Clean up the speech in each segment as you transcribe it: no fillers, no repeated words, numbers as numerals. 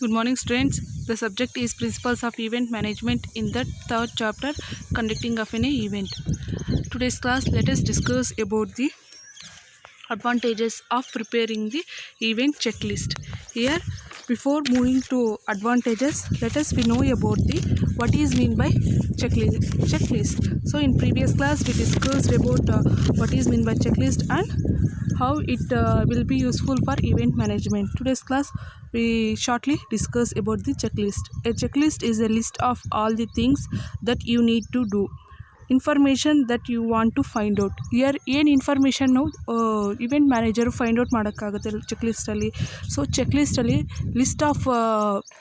Good morning, students. The subject is Principles of Event Management in the third chapter, Conducting of an Event. Today's class, let us discuss about the advantages of preparing the event checklist. Here, before moving to advantages, let us know about the what is mean by checklist. So in previous class we discussed about what is mean by checklist and how it will be useful for event management. Today's class we shortly discuss about the checklist. A checklist is a list of all the things that you need to do, information that you want to find out. Here ಏನು information event manager find out ಮಾಡೋಕ್ಕಾಗುತ್ತೆ ಚೆಕ್ಲಿಸ್ಟಲ್ಲಿ. So ಚೆಕ್ಲಿಸ್ಟಲ್ಲಿ list of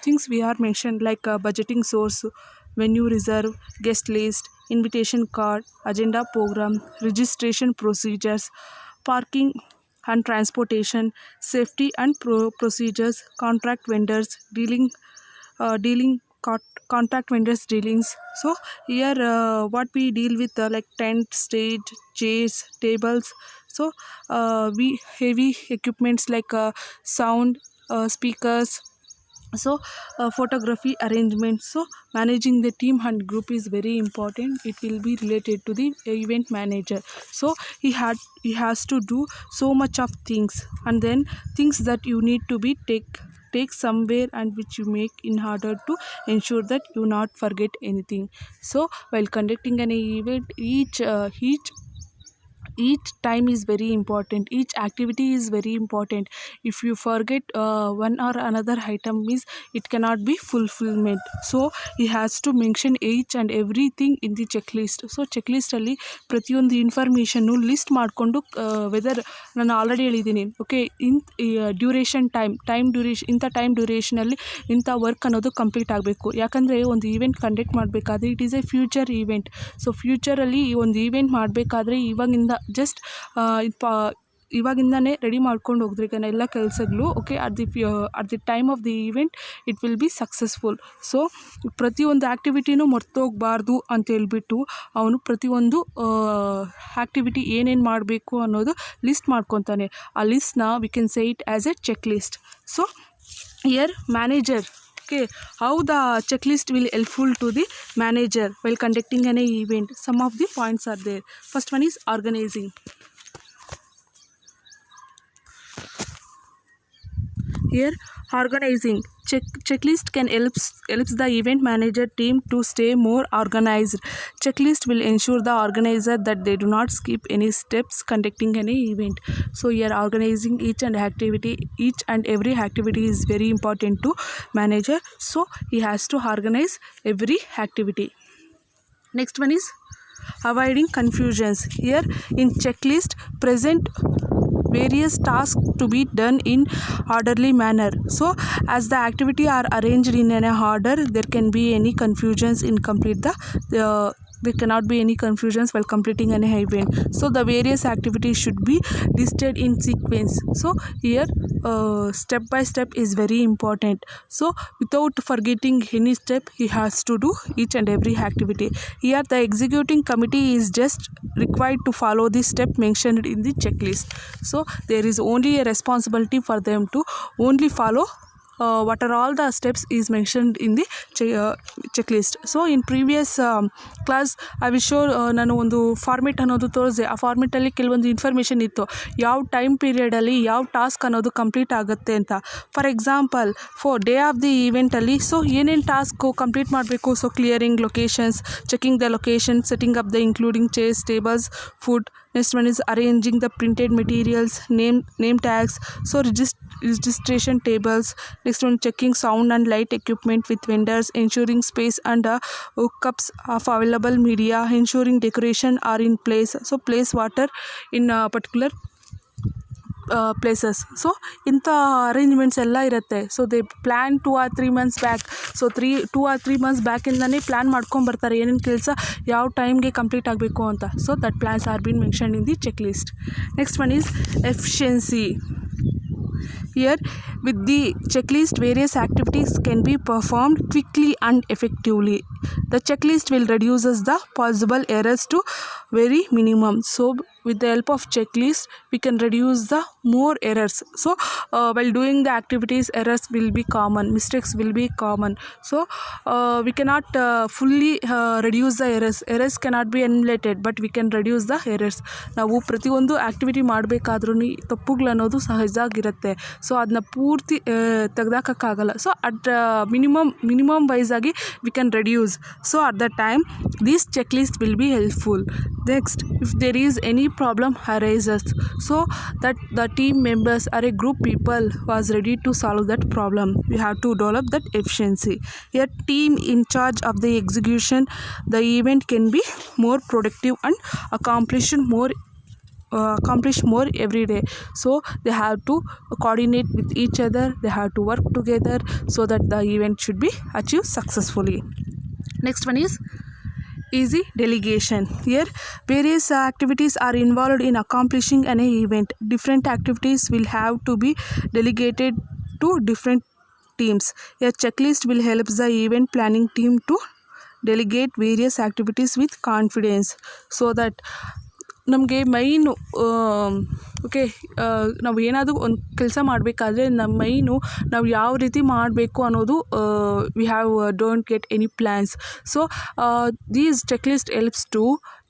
things we are mention like budgeting source, venue reserve, guest list, invitation card, agenda programme, registration procedures, parking and transportation, safety and procedures, contract vendors, contract vendors dealings. So here what we deal with like tent, stage, chairs, tables. So we heavy equipments like sound, speakers. So photography arrangement. So managing the team and group is very important. It will be related to the event manager. So he has to do so much of things, and then things that you need to be take somewhere and which you make in order to ensure that you not forget anything. So while conducting an event, each time is very important, each activity is very important. If you forget one or another item means it cannot be fulfillment. So he has to mention each and everything in the checklist. So checklist ಅಲ್ಲಿ ಪ್ರತಿಯೊಂದು ಇನ್ಫಾರ್ಮೇಷನ್ನು list ಮಾಡಿಕೊಂಡು whether ನಾನು already ಹೇಳಿದ್ದೀನಿ okay duration ಇಂಥ time ಡ್ಯೂರೇಷನಲ್ಲಿ ಇಂಥ work ಅನ್ನೋದು ಕಂಪ್ಲೀಟ್ ಆಗಬೇಕು. ಯಾಕಂದರೆ ಒಂದು ಈವೆಂಟ್ ಕಂಡಕ್ಟ್ ಮಾಡಬೇಕಾದ್ರೆ it is a future event. So ಫ್ಯೂಚರಲ್ಲಿ ಈ ಒಂದು ಈವೆಂಟ್ ಮಾಡಬೇಕಾದ್ರೆ ಇವಾಗಿಂದ ಜಸ್ಟ್ ಇವಾಗಿಂದನೇ ರೆಡಿ ಮಾಡ್ಕೊಂಡು ಹೋಗಿದ್ರೆ ಎಲ್ಲ ಕೆಲಸಗಳು okay at the time of the event it will be successful. So ಪ್ರತಿಯೊಂದು ಆ್ಯಕ್ಟಿವಿಟಿನೂ ಮರ್ತೋಗಬಾರ್ದು ಅಂತೇಳ್ಬಿಟ್ಟು ಅವನು ಪ್ರತಿಯೊಂದು ಆ್ಯಕ್ಟಿವಿಟಿ ಏನೇನು ಮಾಡಬೇಕು ಅನ್ನೋದು ಲಿಸ್ಟ್ ಮಾಡ್ಕೊತಾನೆ. ಆ ಲಿಸ್ಟ್ನ we can say it as a checklist. So here manager, okay, how the checklist will helpful to the manager while conducting an event. Some of the points are there. First one is organizing. Here organizing checklist can helps the event manager team to stay more organized. Checklist will ensure the organizer that they do not skip any steps conducting any event. So here organizing each and every activity is very important to manager. So he has to organize every activity. Next one is avoiding confusions. Here in checklist present various tasks to be done in orderly manner. So as the activity are arranged in an order, there can be any confusions in complete there cannot be any confusions while completing an event. So the various activities should be listed in sequence. So here step by step is very important. So without forgetting any step, he has to do each and every activity. Here the executing committee is just required to follow the step mentioned in the checklist. So there is only a responsibility for them to only follow what are all the steps is mentioned in the checklist. So in previous class I will show ನಾನು ಒಂದು format ಅನ್ನೋದು ತೋರಿಸಿದೆ. ಆ ಫಾರ್ಮೆಟಲ್ಲಿ ಕೆಲವೊಂದು information ಇತ್ತು, ಯಾವ time ಪೀರಿಯಡಲ್ಲಿ ಯಾವ task ಅನ್ನೋದು ಕಂಪ್ಲೀಟ್ ಆಗುತ್ತೆ ಅಂತ. For example day of the ಈವೆಂಟಲ್ಲಿ ಸೊ ಏನೇನು ಟಾಸ್ಕು ಕಂಪ್ಲೀಟ್ ಮಾಡಬೇಕು. So clearing locations, checking the location, setting up the including chairs, tables, food. Next one is arranging the printed materials, name tags, so registration tables. Next one, checking sound and light equipment with vendors, ensuring space and hookups of available media, ensuring decoration are in place. So place water in particular places. So ಇಂಥ arrangements ಎಲ್ಲ ಇರುತ್ತೆ. So they plan 2 or 3 months back. So 2 or 3 months ಬ್ಯಾಕಿಂದನೇ plan ಮಾಡ್ಕೊಂಬರ್ತಾರೆ ಏನೇನು ಕೆಲಸ ಯಾವ ಟೈಮ್ಗೆ complete ಆಗಬೇಕು ಅಂತ. So that plans are been mentioned in the check list. Next one is efficiency. Here with the checklist various activities can be performed quickly and effectively. The checklist will reduces the possible errors to very minimum. So with the help of checklist we can reduce the more errors. So while doing the activities, errors will be common, mistakes will be common. So we cannot fully reduce the errors cannot be eliminated, but we can reduce the errors. ನಾವು ಪ್ರತಿಯೊಂದು activity ಮಾಡಬೇಕಾದ್ರೂ ತಪ್ಪುಗಳು ಅನ್ನೋದು ಸಹಜ ಆಗಿರುತ್ತೆ. So ಅದನ್ನ ಪೂರ್ತಿ ತೆಗೆದಾಕೋಕ್ಕಾಗಲ್ಲ. So at minimum wise ಆಗಿ we can reduce. So at the time this check list will be helpful. Next, if there is any problem arises, so that the team members or a group people was ready to solve that problem, we have to develop that efficiency. A team in charge of the execution the event can be more productive and accomplish more every day. So they have to coordinate with each other, they have to work together so that the event should be achieved successfully. Next one is easy delegation. Here various activities are involved in accomplishing an event. Different activities will have to be delegated to different teams. A checklist will help the event planning team to delegate various activities with confidence, so that ನಮಗೆ ಮೈನು okay ನಾವು ಏನಾದರೂ ಒಂದು ಕೆಲಸ ಮಾಡಬೇಕಾದ್ರೆ ನಮ್ಮ ಮೈನು ನಾವು ಯಾವ ರೀತಿ ಮಾಡಬೇಕು ಅನ್ನೋದು we have don't get any plans. So these checklist helps to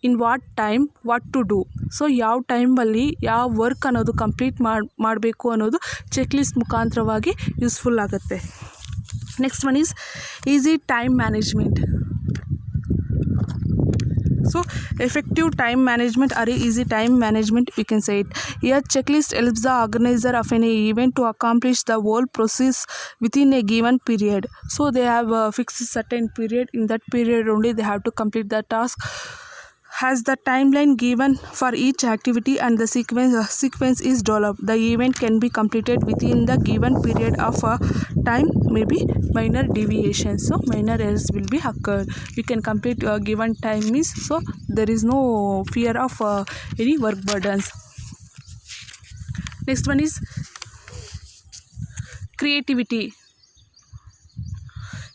in what time what to do. So ಯಾವ ಟೈಮಲ್ಲಿ ಯಾವ ವರ್ಕ್ ಅನ್ನೋದು ಕಂಪ್ಲೀಟ್ ಮಾಡಬೇಕು ಅನ್ನೋದು ಚೆಕ್ಲಿಸ್ಟ್ ಮುಖಾಂತರವಾಗಿ ಯೂಸ್ಫುಲ್ ಆಗುತ್ತೆ. Next one is easy time management. So effective time management or easy time management, we can say it. Here checklist helps the organizer of an event to accomplish the whole process within a given period. So they have a fixed certain period. In that period only they have to complete the task. Has the timeline given for each activity and the sequence is developed, the event can be completed within the given period of time. Maybe minor deviations, so minor errors will be occurred. We can complete given time is, so there is no fear of any work burdens. Next one is creativity.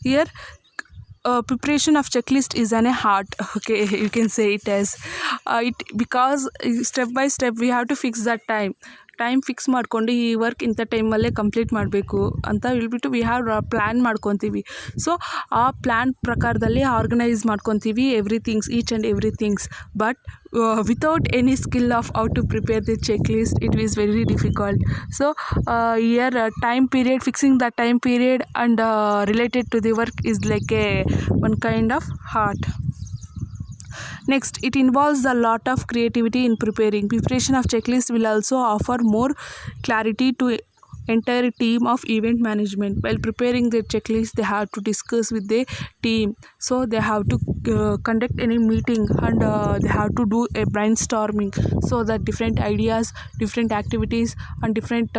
Here preparation of checklist is an art. Okay, you can say it as it, because step by step we have to fix that time fix ಮಾಡಿಕೊಂಡು ಈ work ಇಂಥ ಟೈಮಲ್ಲೇ complete ಮಾಡಬೇಕು ಅಂತ ಹೇಳ್ಬಿಟ್ಟು we have plan ಮಾಡ್ಕೊತೀವಿ. So ಆ plan ಪ್ರಕಾರದಲ್ಲಿ ಆರ್ಗನೈಸ್ ಮಾಡ್ಕೊತೀವಿ everythings, each and everythings. But without any skill of how to prepare the check list, it is very difficult. So year time period, fixing the time period and related to the work is like one kind of art. Next, it involves a lot of creativity in preparing. Preparation of checklist will also offer more clarity to entire team of event management. While preparing the checklist, they have to discuss with the team. So they have to conduct any meeting and they have to do a brainstorming, so that different ideas, different activities and different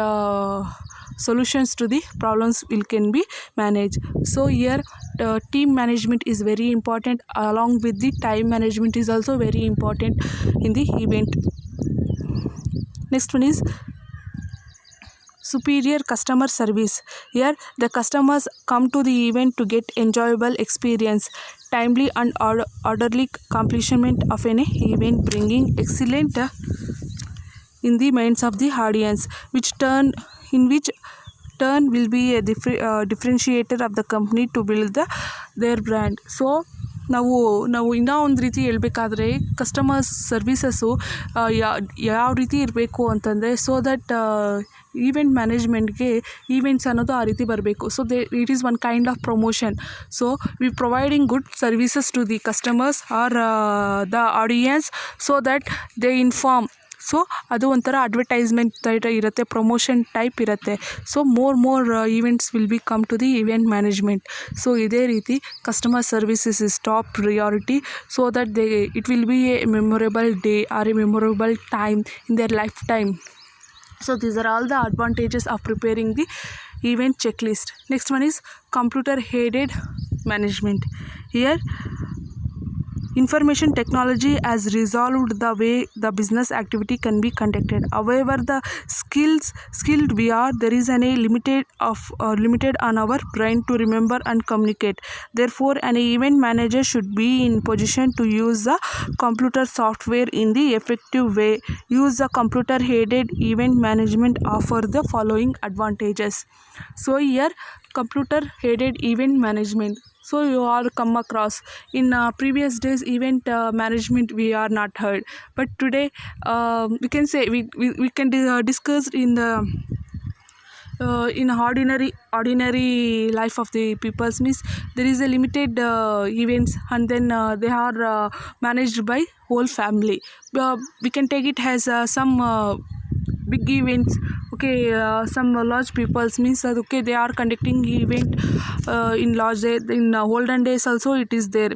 solutions to the problems can be managed. So here team management is very important, along with the time management is also very important in the event. Next one is superior customer service. Here the customers come to the event to get enjoyable experience, timely and orderly completion of an event, bringing excellent in the minds of the audience, which turn will be a differentiator of the company to build their brand. So ನಾವು ಇನ್ನೂ ಒಂದು ರೀತಿ ಹೇಳ್ಬೇಕಾದ್ರೆ customer services ಯಾವ ರೀತಿ ಇರಬೇಕು ಅಂತಂದರೆ, so that event ಮ್ಯಾನೇಜ್ಮೆಂಟ್ಗೆ ಈವೆಂಟ್ಸ್ ಅನ್ನೋದು ಆ ರೀತಿ ಬರಬೇಕು. So it is one kind of promotion. So we providing good services to the customers or the audience, so that they inform. So ಅದು ಒಂಥರ ಅಡ್ವರ್ಟೈಸ್ಮೆಂಟ್ ಟೈಪ್ ಇರುತ್ತೆ, ಪ್ರಮೋಷನ್ ಟೈಪ್ ಇರುತ್ತೆ. So more events will be come to the event management. So ಇದೇ ರೀತಿ customer services is top priority, so that it will be a memorable day or a memorable time in their lifetime. So these are all the advantages of preparing the event checklist. Next one is computer aided management. Here Information technology has resolved the way the business activity can be conducted. However, the skilled we are, there is a limited on our brain to remember and communicate. Therefore, an event manager should be in position to use the computer software in the effective way. Use the computer aided event management offer the following advantages. So here, computer aided event management. So you all come across in previous days event management we are not heard, but today we can say we can discuss in the in ordinary life of the peoples means there is a limited events, and then they are managed by whole family. We can take it as some big events. Okay, some large peoples means okay, they are conducting event in large day. In olden days also it is there.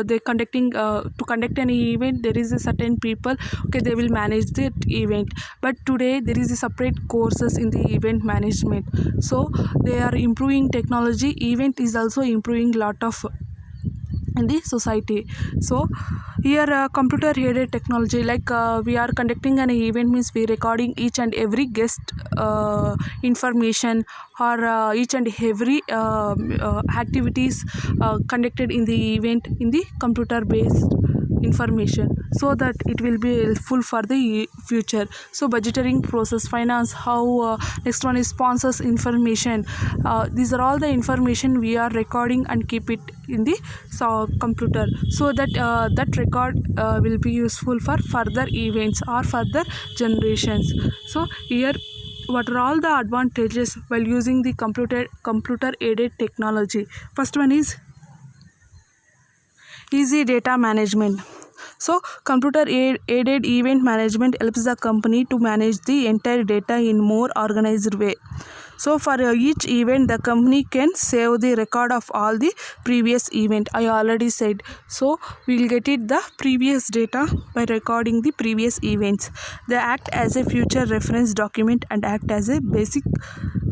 They conducting to conduct an event, there is a certain people, okay, they will manage that event. But today there is a separate courses in the event management. So they are improving technology. Event is also improving lot of in the society. So here computer aided technology, like we are conducting an event means we recording each and every guest information, or each and every activities conducted in the event in the computer based information, so that it will be helpful for the future. So budgeting process, finance, how next one is sponsors information. These are all the information we are recording and keep it in the computer, so that that record will be useful for further events or further generations. So here, what are all the advantages while using the computer aided technology? First one is easy data management. So computer aided event management helps the company to manage the entire data in more organized way. So for each event, the company can save the record of all the previous event. I already said. So we will get it the previous data by recording the previous events. They act as a future reference document and act as a basic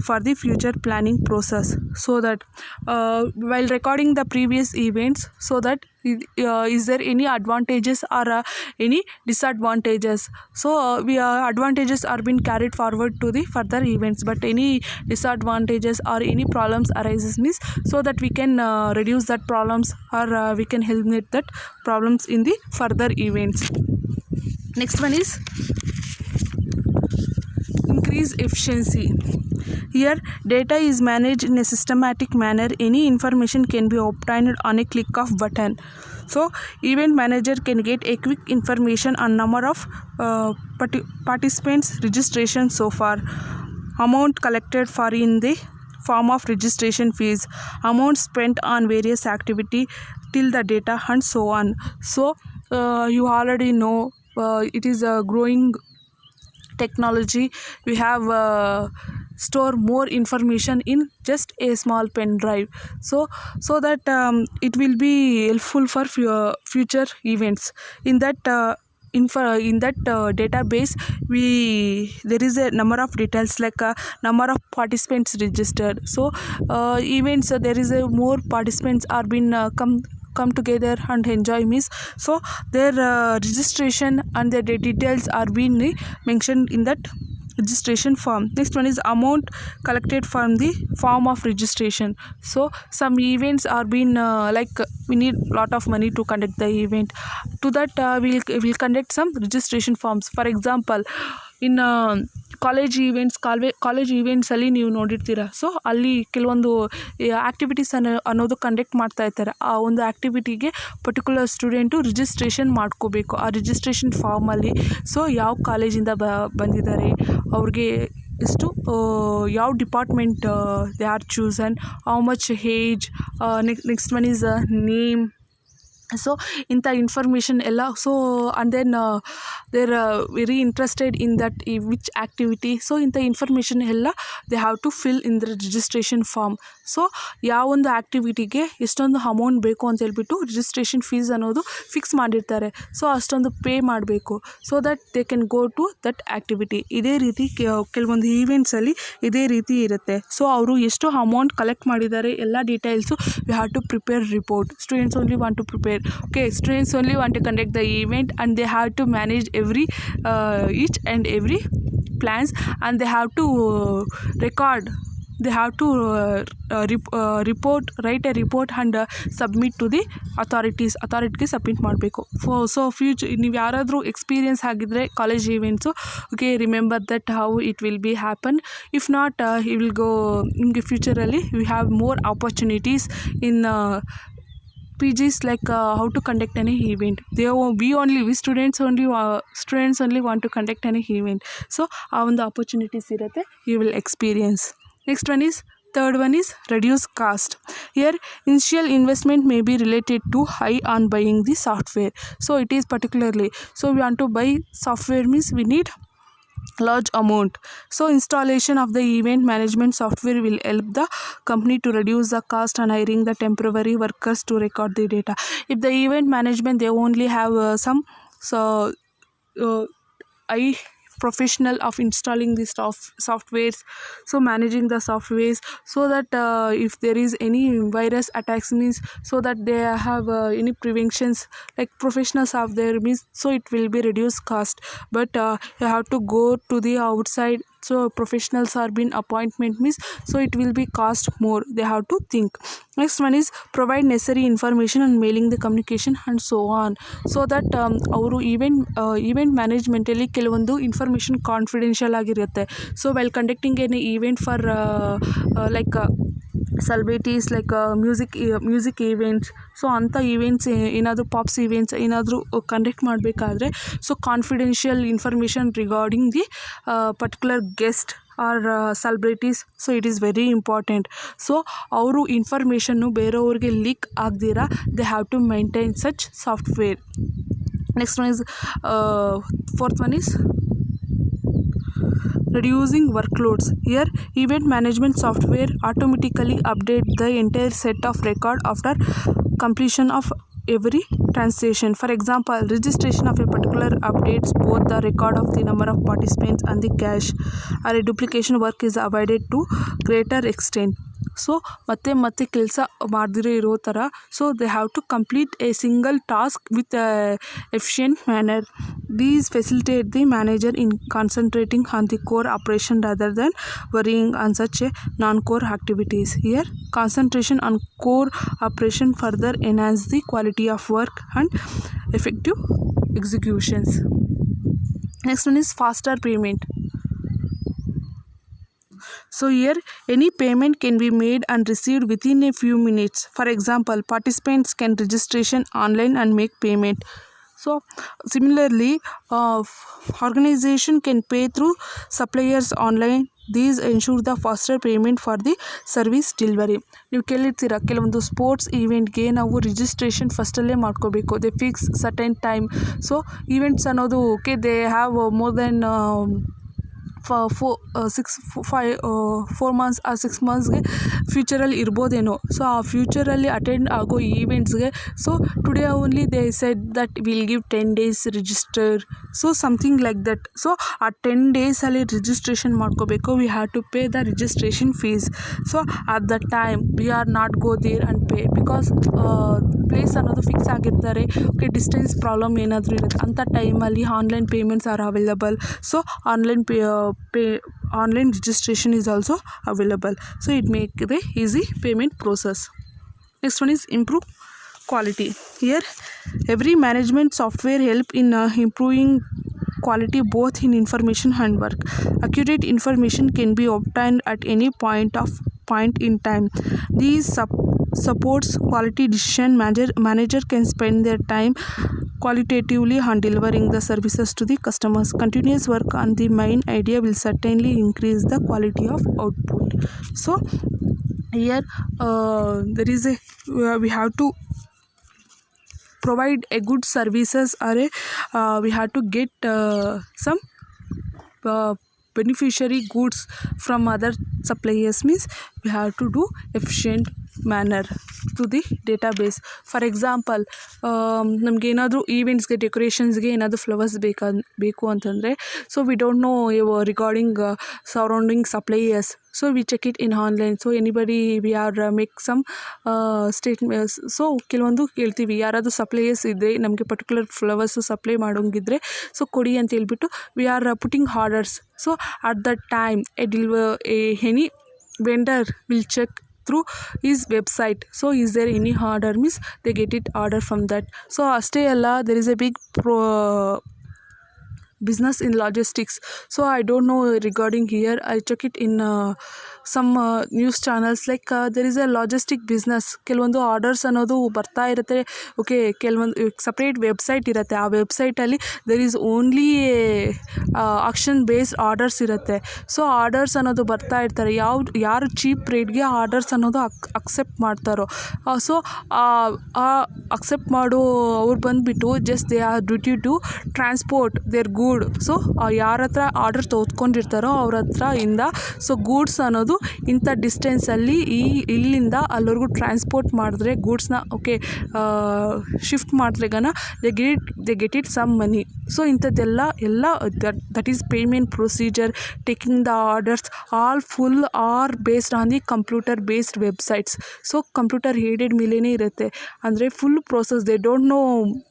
for the future planning process. So that while recording the previous events, so that is there any advantages or any disadvantages? So advantages are being carried forward to the further events, but any disadvantages or any problems arises means, so that we can reduce that problems, or we can eliminate that problems in the further events. Next one is increase efficiency. Here, data is managed in a systematic manner. Any information can be obtained on a click of button. So, event manager can get a quick information on number of participants, registration so far, amount collected for in the form of registration fees, amount spent on various activity till the data, and so on. So, you already know it is a growing technology. We have store more information in just a small pen drive, so that it will be helpful for future events. In that database, there is a number of details, like number of participants registered. So events, there is a more participants are been come together and enjoy means, so their registration and their details are being mentioned in that registration form. Next one is amount collected from the form of registration. So some events are being like we need lot of money to conduct the event. To that we'll conduct some registration forms. For example, in college ಈವೆಂಟ್ಸಲ್ಲಿ ನೀವು ನೋಡಿರ್ತೀರ. So ಅಲ್ಲಿ ಕೆಲವೊಂದು activities ಅನ್ನೋದು conduct ಮಾಡ್ತಾ ಇರ್ತಾರೆ. ಆ ಒಂದು ಆ್ಯಕ್ಟಿವಿಟಿಗೆ ಪರ್ಟಿಕ್ಯುಲರ್ ಸ್ಟೂಡೆಂಟು ರಿಜಿಸ್ಟ್ರೇಷನ್ ಮಾಡ್ಕೋಬೇಕು ಆ ರಿಜಿಸ್ಟ್ರೇಷನ್ ಫಾರ್ಮಲ್ಲಿ. ಸೊ ಯಾವ ಕಾಲೇಜಿಂದ ಬಂದಿದ್ದಾರೆ, ಅವ್ರಿಗೆ ಎಷ್ಟು, ಯಾವ department they are chosen, how much age, next one is name. So ಇಂಥ ಇನ್ಫಾರ್ಮೇಷನ್ ಎಲ್ಲ. So and then they're very interested in that which activity. So ಇಂಥ ಇನ್ಫಾರ್ಮೇಷನ್ ಎಲ್ಲ they have to fill in the registration form. So ಯಾವೊಂದು ಆ್ಯಕ್ಟಿವಿಟಿಗೆ ಎಷ್ಟೊಂದು amount ಬೇಕು ಅಂತ ಹೇಳ್ಬಿಟ್ಟು ರಿಜಿಸ್ಟ್ರೇಷನ್ ಫೀಸ್ ಅನ್ನೋದು ಫಿಕ್ಸ್ ಮಾಡಿರ್ತಾರೆ. ಸೊ ಅಷ್ಟೊಂದು ಪೇ ಮಾಡಬೇಕು, so that they can go to that activity. ಇದೇ ರೀತಿ ಕೆಲವೊಂದು ಈವೆಂಟ್ಸಲ್ಲಿ ಇದೇ ರೀತಿ ಇರುತ್ತೆ. ಸೊ ಅವರು ಎಷ್ಟು ಅಮೌಂಟ್ ಕಲೆಕ್ಟ್ ಮಾಡಿದ್ದಾರೆ ಎಲ್ಲ details we have to prepare report. Students only want to prepare. software. Okay, students only want to conduct the event, and they have to manage every each and every plans, and they have to record, they have to report, write a report and submit to the ಅಥಾರಿಟಿಗೆ submit ಮಾಡಬೇಕು. So future ನೀವು ಯಾರಾದರೂ experience ಆಗಿದ್ದರೆ college events, okay, remember that how it will be happen. If not you will go, ನಿಮಗೆ ಫ್ಯೂಚರಲ್ಲಿ you have more opportunities in PGs, like how to conduct any event. We students only want to conduct any event. So ಆ ಒಂದು opportunities ಇರುತ್ತೆ, you will experience. Third one is reduce cost. Here initial investment may be related to high on buying the software. So it is particularly, so we want to buy software means we need large amount. So installation of the event management software will help the company to reduce the cost on hiring the temporary workers to record the data. If the event management, they only have some I professional of installing the softwares, so managing the softwares, so that if there is any virus attacks means, so that they have any preventions, like professionals have there means, so it will be reduced cost. But you have to go to the outside, so professionals are being appointment means, so it will be cost more, they have to think. Next one is provide necessary information and mailing the communication and so on, so that ಅವರು event ಮ್ಯಾನೇಜ್ಮೆಂಟಲ್ಲಿ ಕೆಲವೊಂದು information confidential ಆಗಿರುತ್ತೆ. So while conducting an event for like celebrities, like music events, so ಅಂಥ events ಏನಾದರೂ pops events ಏನಾದರೂ conduct ಮಾಡಬೇಕಾದ್ರೆ, so confidential information regarding the particular guest or celebrities, so it is very important. So ಅವರು ಇನ್ಫಾರ್ಮೇಷನ್ನು ಬೇರೆಯವ್ರಿಗೆ leak ಆಗದಿರ, they have to maintain such software. Next one is fourth one is reducing workloads. Here event management software automatically update the entire set of record after completion of every transaction. For example, registration of a particular updates both the record of the number of participants and the cache, or a duplication work is avoided to greater extent. So ಮತ್ತೆ ಕೆಲಸ ಮಾಡದಿರೋ ಇರೋ ಥರ, so they have to complete a single task with efficient manner. These facilitate the manager in concentrating on the core operation rather than worrying on such a non-core activities. Here, concentration on core operation further enhance the quality of work and effective executions. Next one is faster payment. So here any payment can be made and received within a few minutes. For example, participants can registration online and make payment. So similarly, organization can pay through suppliers online. These ensure the faster payment for the service delivery. ನೀವು ಕೇಳಿರ್ತೀರ, ಕೆಲವೊಂದು sports ಈವೆಂಟ್ಗೆ ನಾವು registration ಫಸ್ಟಲ್ಲೇ ಮಾಡ್ಕೋಬೇಕು, they fix certain time. So events ಅನ್ನೋದು okay, they have more than 4 months ಆ 6 monthsಗೆ ಫ್ಯೂಚರಲ್ಲಿ ಇರ್ಬೋದೇನೋ. So ಆ ಫ್ಯೂಚರಲ್ಲಿ attend ಆಗೋ ಈವೆಂಟ್ಸ್ಗೆ, so today only they said that will give 10 days register, so something like that. So ಆ 10 daysಲ್ಲಿ ರಿಜಿಸ್ಟ್ರೇಷನ್ ಮಾಡ್ಕೋಬೇಕು, we have to pay the registration fees. So at the time we are not go there and pay, because place ಅನ್ನೋದು fix ಆಗಿರ್ತಾರೆ. Okay, distance problem ಏನಾದರೂ ಇರುತ್ತೆ, ಅಂಥ ಟೈಮಲ್ಲಿ online payments are available. So online registration is also available, so it make the easy payment process. Next one is improve quality. Here every management software help in improving quality both in information and work. Accurate information can be obtained at any point in time. These supports quality decision. Manager can spend their time qualitatively on delivering the services to the customers. Continuous work on the main idea will certainly increase the quality of output. So here there is we have to provide a good services, or we have to get some beneficiary goods from other suppliers, means we have to do efficient manner to the database. For example, ನಮ್ಗೆ ಏನಾದರೂ ಈವೆಂಟ್ಸ್ಗೆ ಡೆಕೋರೇಷನ್ಸ್ಗೆ ಏನಾದರೂ flowers ಬೇಕು ಅಂತಂದರೆ, so we don't know regarding surrounding suppliers, so we check it in online. So anybody we are make some statements. So ಕೆಲವೊಂದು ಕೇಳ್ತೀವಿ, ಯಾರಾದರೂ suppliers ಇದ್ದರೆ ನಮಗೆ ಪರ್ಟಿಕ್ಯುಲರ್ ಫ್ಲವರ್ಸು ಸಪ್ಲೈ ಮಾಡೋಂಗಿದ್ರೆ ಸೊ ಕೊಡಿ ಅಂತ ಹೇಳ್ಬಿಟ್ಟು we are putting orders. So at that time any vendor will check through his website. So is there any order, means they get it order from that. So ಅಷ್ಟೇ ಅಲ್ಲ, there is a big business in logistics. So I don't know regarding here, I check it in some news channels, like there is a logistic business. ಕೆಲವೊಂದು orders ಅನ್ನೋದು ಬರ್ತಾ ಇರುತ್ತೆ. Okay, ಕೆಲವೊಂದು separate website ಇರುತ್ತೆ. ಆ ವೆಬ್ಸೈಟಲ್ಲಿ there is only auction based orders ಇರುತ್ತೆ. So orders ಅನ್ನೋದು ಬರ್ತಾ ಇರ್ತಾರೆ. ಯಾರು ಚೀಪ್ ರೇಟ್ಗೆ ಆರ್ಡರ್ಸ್ ಅನ್ನೋದು ಅಕ್ಸೆಪ್ಟ್ ಮಾಡ್ತಾರೋ, ಸೊ ಅಕ್ಸೆಪ್ಟ್ ಮಾಡೋ ಅವ್ರು ಬಂದುಬಿಟ್ಟು just they are duty to transport their good. So ಯಾರ ಹತ್ರ ಆರ್ಡರ್ ತೊಗೊಂಡಿರ್ತಾರೋ ಅವ್ರ ಹತ್ರ ಇಂದ ಸೊ ಗೂಡ್ಸ್ ಅನ್ನೋದು ಇಂಥ ಡಿಸ್ಟೆನ್ಸಲ್ಲಿ ಇಲ್ಲಿಂದ ಅಲ್ಲಿವರೆಗೂ ಟ್ರಾನ್ಸ್ಪೋರ್ಟ್ ಮಾಡಿದ್ರೆ ಗೂಡ್ಸ್ನ ಓಕೆ ಶಿಫ್ಟ್ ಮಾಡಿದ್ರೆಗನ they get it some money. So ಇಂಥದ್ದೆಲ್ಲ that is payment procedure, taking the orders all full are based on the computer based websites. So computer headed ಮೇಲೇ ಇರುತ್ತೆ, ಅಂದರೆ full process. They don't know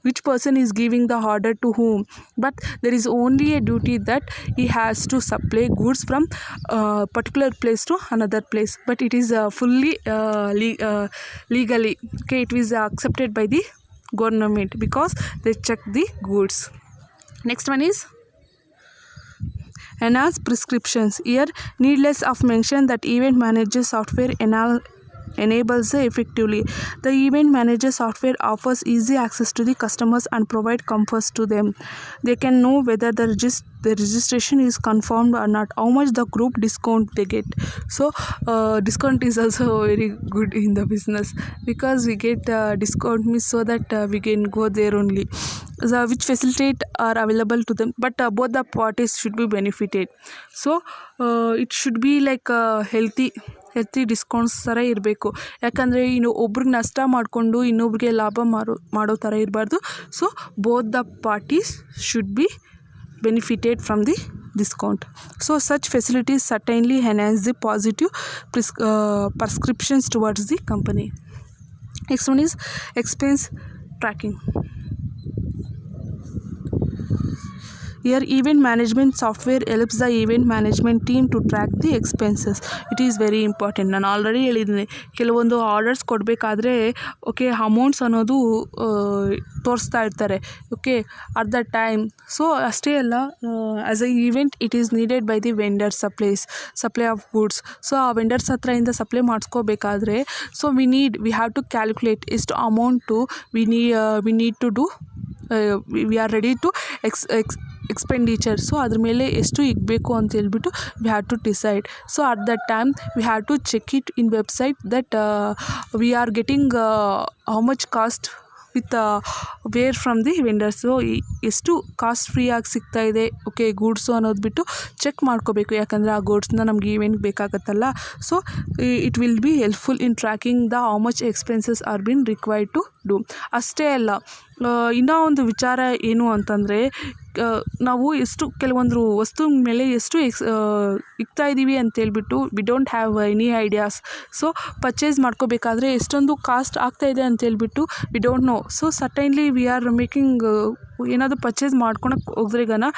which person is giving the order to whom, but there is only a duty that he has to supply goods from particular place to another place, but it is fully legally, okay, it is accepted by the government because they check the goods. Next one is enhanced prescriptions. Here needless of mention that event manager software enables effectively. The event manager software offers easy access to the customers and provide comforts to them. They can know whether the registration is confirmed or not, how much the group discount they get. So discount is also very good in the business because we get discount means so that we can go there only. Which facilitate are available to them, but both the parties should be benefited. So it should be like healthy discounts ಥರ ಇರಬೇಕು. ಯಾಕಂದರೆ ಒಬ್ರಿಗೆ ನಷ್ಟ ಮಾಡಿಕೊಂಡು ಇನ್ನೊಬ್ರಿಗೆ ಲಾಭ ಮಾಡೋ ಥರ ಇರಬಾರ್ದು. So both the parties should be benefited from the discount. So such facilities certainly enhance the positive prescriptions towards the company. Next one is expense tracking. Here event management software helps the event management team to track the expenses. It is very important. ನಾನು already ಹೇಳಿದ್ದೀನಿ, ಕೆಲವೊಂದು orders ಕೊಡಬೇಕಾದ್ರೆ okay amounts ಅನ್ನೋದು ತೋರಿಸ್ತಾ ಇರ್ತಾರೆ okay at the time. So ಅಷ್ಟೇ ಅಲ್ಲ, as a event it is needed by the vendor supply of goods. So ಆ ವೆಂಡರ್ಸ್ ಹತ್ರದಿಂದ ಸಪ್ಲೈ ಮಾಡಿಸ್ಕೋಬೇಕಾದ್ರೆ so we have to calculate ಎಷ್ಟು amount we need to do, we are ready to expenditure. So ಅದ್ರ ಮೇಲೆ ಎಷ್ಟು ಇಗಬೇಕು ಅಂತ ಹೇಳ್ಬಿಟ್ಟು we have to decide. So at that time we have to check it in website that we are getting how much cost with where from the vendors. So ಎಷ್ಟು cost ಫ್ರೀಯಾಗಿ ಸಿಗ್ತಾ ಇದೆ ಓಕೆ ಗೂಡ್ಸು ಅನ್ನೋದು ಬಿಟ್ಟು check ಮಾಡ್ಕೋಬೇಕು, ಯಾಕಂದರೆ ಆ ಗೂಡ್ಸ್ನ ನಮ್ಗೆ ಈವೆಂಟ್ ಬೇಕಾಗತ್ತಲ್ಲ. So it will be helpful in tracking the how much expenses are been required to do. ಅಷ್ಟೇ ಅಲ್ಲ, ಇನ್ನೂ ಒಂದು ವಿಚಾರ ಏನು ಅಂತಂದರೆ ನಾವು ಎಷ್ಟು ಕೆಲವೊಂದು ವಸ್ತು ಮೇಲೆ ಎಷ್ಟು ಇಕ್ತಾ ಇದ್ದೀವಿ ಅಂತೇಳ್ಬಿಟ್ಟು we don't have any ideas. So purchase ಮಾಡ್ಕೋಬೇಕಾದ್ರೆ ಎಷ್ಟೊಂದು ಕಾಸ್ಟ್ ಆಗ್ತಾಯಿದೆ ಅಂತೇಳ್ಬಿಟ್ಟು we don't know. So certainly we are making ಏನಾದರೂ ಪರ್ಚೇಸ್ ಮಾಡ್ಕೊಳಕ್ಕೆ ಹೋದ್ರೆಗನ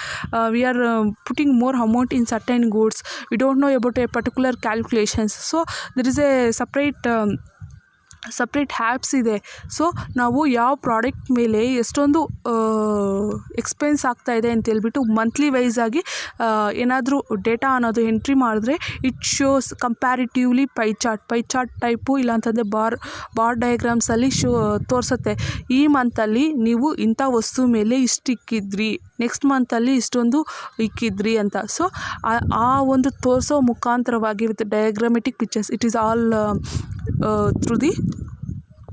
we are putting more amount in certain goods. We don't know about a particular calculations. So there is a separate apps ಇದೆ. ಸೊ ನಾವು ಯಾವ product ಮೇಲೆ ಎಷ್ಟೊಂದು expense ಆಗ್ತಾಯಿದೆ ಅಂತೇಳ್ಬಿಟ್ಟು ಮಂತ್ಲಿ ವೈಸಾಗಿ ಏನಾದರೂ ಡೇಟಾ ಅನ್ನೋದು ಎಂಟ್ರಿ ಮಾಡಿದ್ರೆ it shows comparatively pi chart type ಇಲ್ಲಾಂತಂದರೆ ಬಾರ್ ಡಯಾಗ್ರಾಮ್ಸಲ್ಲಿ ತೋರಿಸುತ್ತೆ. ಈ ಮಂತಲ್ಲಿ ನೀವು ಇಂಥ ವಸ್ತು ಮೇಲೆ ಇಷ್ಟು ಇಕ್ಕಿದ್ರಿ, ನೆಕ್ಸ್ಟ್ ಮಂತಲ್ಲಿ ಇಷ್ಟೊಂದು ಇಕ್ಕಿದ್ರಿ ಅಂತ. ಸೊ ಆ ಒಂದು ತೋರಿಸೋ ಮುಖಾಂತರವಾಗಿ with diagrammatic pictures, it is all through the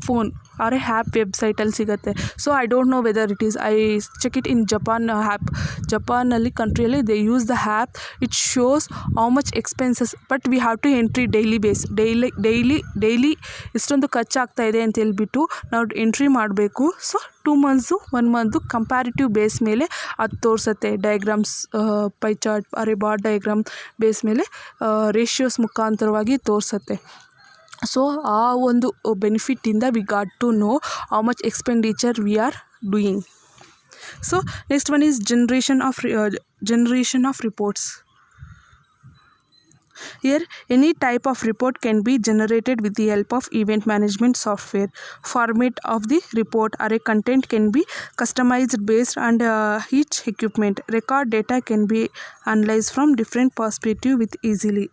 phone. Or a app ವೆಬ್ಸೈಟಲ್ಲಿ ಸಿಗುತ್ತೆ. So I don't know whether it is, I check it in Japan app. ಜಪಾನಲ್ಲಿ ಕಂಟ್ರಿಯಲ್ಲಿ they use the app. It shows how much expenses, but we have to entry daily ಇಷ್ಟೊಂದು ಖರ್ಚಾಗ್ತಾ ಇದೆ ಅಂತ ಹೇಳ್ಬಿಟ್ಟು ನಾವು ಎಂಟ್ರಿ ಮಾಡಬೇಕು. So 2 months 1 month comparative base ಮೇಲೆ ಅದು ತೋರಿಸುತ್ತೆ. ಡಯಾಗ್ರಾಮ್ಸ್, ಪೈ ಚಾರ್ಟ್ ಅರೆ ಬಾರ್ ಡಯಾಗ್ರಾಮ್ ಬೇಸ್ ಮೇಲೆ ರೇಷಿಯೋಸ್ ಮುಖಾಂತರವಾಗಿ ತೋರಿಸುತ್ತೆ. ಸೊ ಆ ಒಂದು ಬೆನಿಫಿಟ್ಟಿಂದ we got to know how much expenditure we are doing. So next one is generation of reports. Here, any type of report can be generated with the help of event management software. Format of the report or a content can be customized based on each equipment. Record data can be analyzed from different perspectives with easily.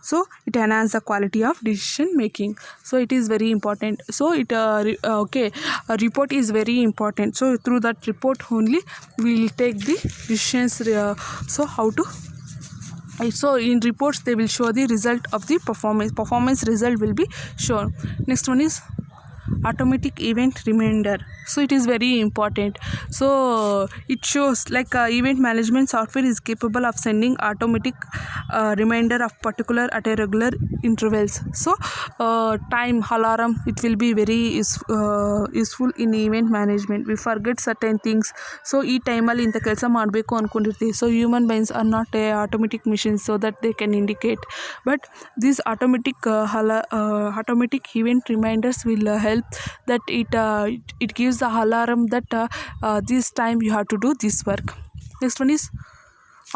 So it enhances the quality of decision making. So it is very important. So a report is very important. So through that report only we will take the decisions. So in reports they will show the result of the performance result will be shown. Next one is automatic event reminder. So it is very important. So it shows like event management software is capable of sending automatic reminder of particular at a regular intervals. So time alarm, it will be very useful in event management. We forget certain things. So ಈ ಟೈಮಲ್ಲಿ ಇಂಥ ಕೆಲಸ ಮಾಡಬೇಕು ಅಂದ್ಕೊಂಡಿರ್ತೀವಿ. So human beings are not a automatic machine, so that they can indicate. But these automatic event reminders will help that it gives the alarm that this time you have to do this work. Next one is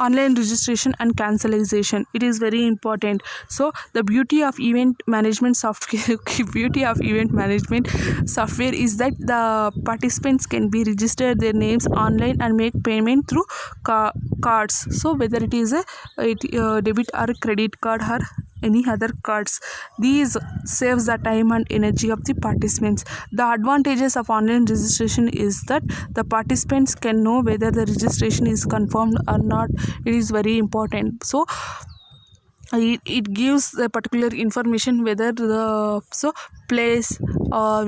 online registration and cancellation. It is very important. So the beauty of event management software is that the participants can be register their names online and make payment through cards. So whether it is a debit or credit card or any other cards, these saves the time and energy of the participants. The advantages of online registration is that the participants can know whether the registration is confirmed or not. It is very important. So it gives a particular information whether the place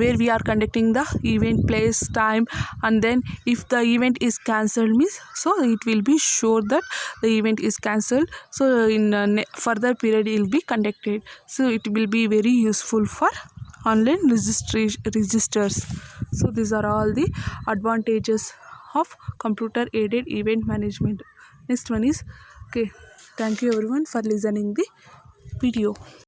where we are conducting the event, place, time, and then if the event is cancelled means, so it will be sure that the event is cancelled. So in further period it will be conducted. So it will be very useful for online registers. So these are all the advantages of computer aided event management. Next one is thank you everyone for listening the video.